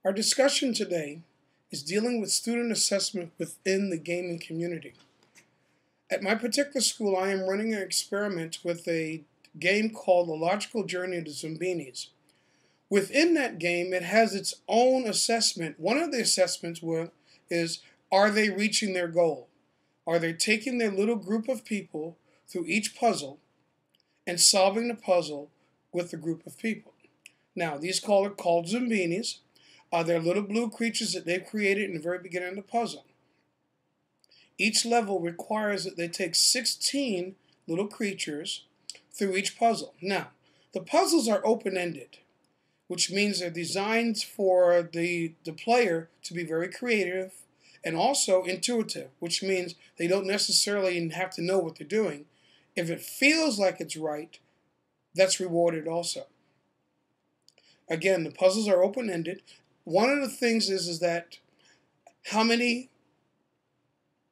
Our discussion today is dealing with student assessment within the gaming community. At my particular school, I am running an experiment with a game called The Logical Journey to Zombinis. Within that game, it has its own assessment. One of the assessments is, are they reaching their goal? Are they taking their little group of people through each puzzle and solving the puzzle with the group of people? Now, these are called Zombinis. They're little blue creatures that they've created in the very beginning of the puzzle. Each level requires that they take 16 little creatures through each puzzle. Now, the puzzles are open-ended, which means they're designed for the player to be very creative and also intuitive, which means they don't necessarily have to know what they're doing. If it feels like it's right, that's rewarded also. Again, the puzzles are open-ended. One of the things is that how many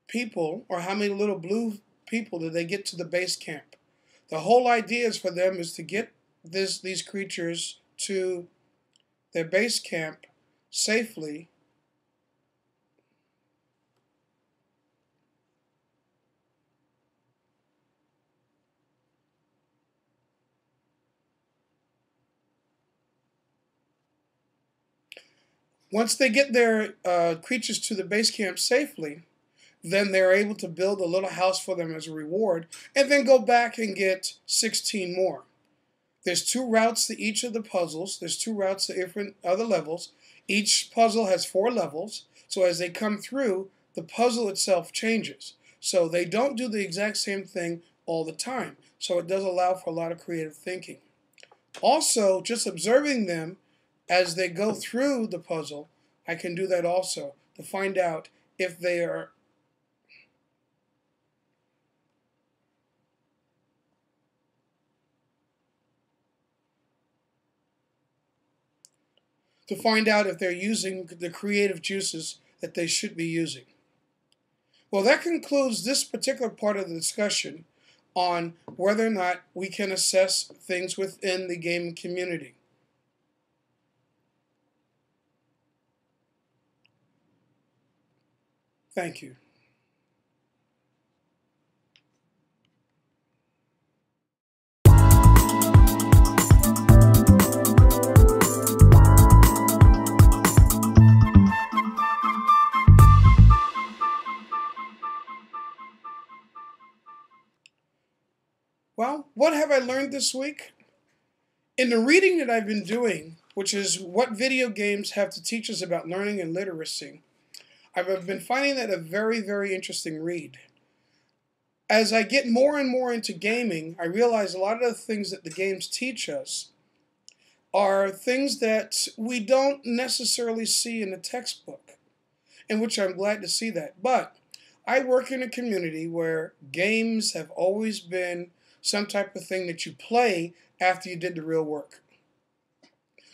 people or how many little blue people do they get to the base camp? The whole idea is for them is to get these creatures to their base camp safely Once they get their creatures to the base camp safely, then they're able to build a little house for them as a reward, and then go back and get 16 more. There's 2 routes to each of the puzzles. There's 2 routes to different other levels. Each puzzle has 4 levels, so as they come through, the puzzle itself changes. So they don't do the exact same thing all the time, so it does allow for a lot of creative thinking. Also, just observing them as they go through the puzzle, I can do that also to find out if they are they're using the creative juices that they should be using. Well, that concludes this particular part of the discussion on whether or not we can assess things within the gaming community. Thank you. Well, what have I learned this week? In the reading that I've been doing, which is what video games have to teach us about learning and literacy, I've been finding that a very, very interesting read. As I get more and more into gaming, I realize a lot of the things that the games teach us are things that we don't necessarily see in the textbook, in which I'm glad to see that. But I work in a community where games have always been some type of thing that you play after you did the real work.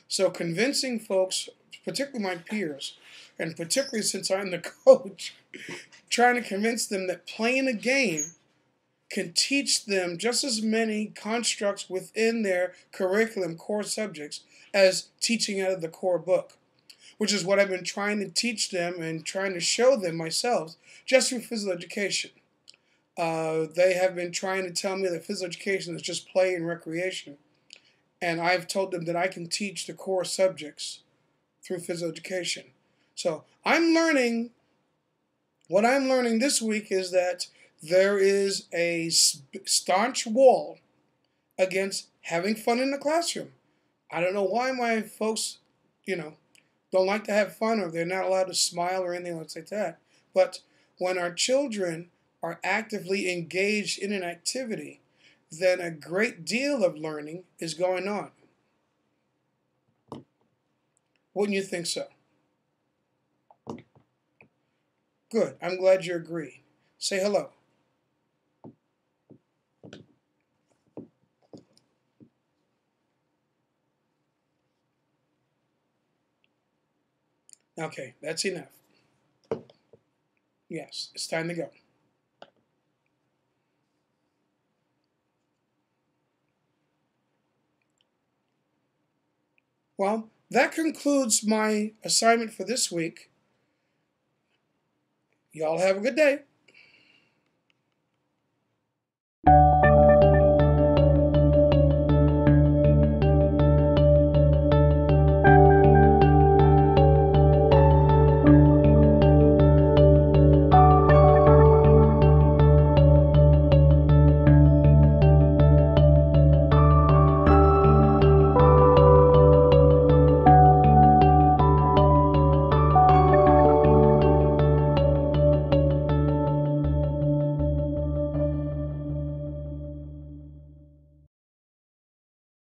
So convincing folks, particularly my peers, and particularly since I'm the coach, trying to convince them that playing a game can teach them just as many constructs within their curriculum core subjects as teaching out of the core book, which is what I've been trying to teach them and trying to show them myself just through physical education. They have been trying to tell me that physical education is just play and recreation. And I've told them that I can teach the core subjects through physical education. So what I'm learning this week is that there is a staunch wall against having fun in the classroom. I don't know why my folks, don't like to have fun, or they're not allowed to smile or anything like that. But when our children are actively engaged in an activity, then a great deal of learning is going on. Wouldn't you think so? Good. I'm glad you agree. Say hello. Okay, that's enough. Yes, it's time to go. Well, That concludes my assignment for this week. Y'all have a good day.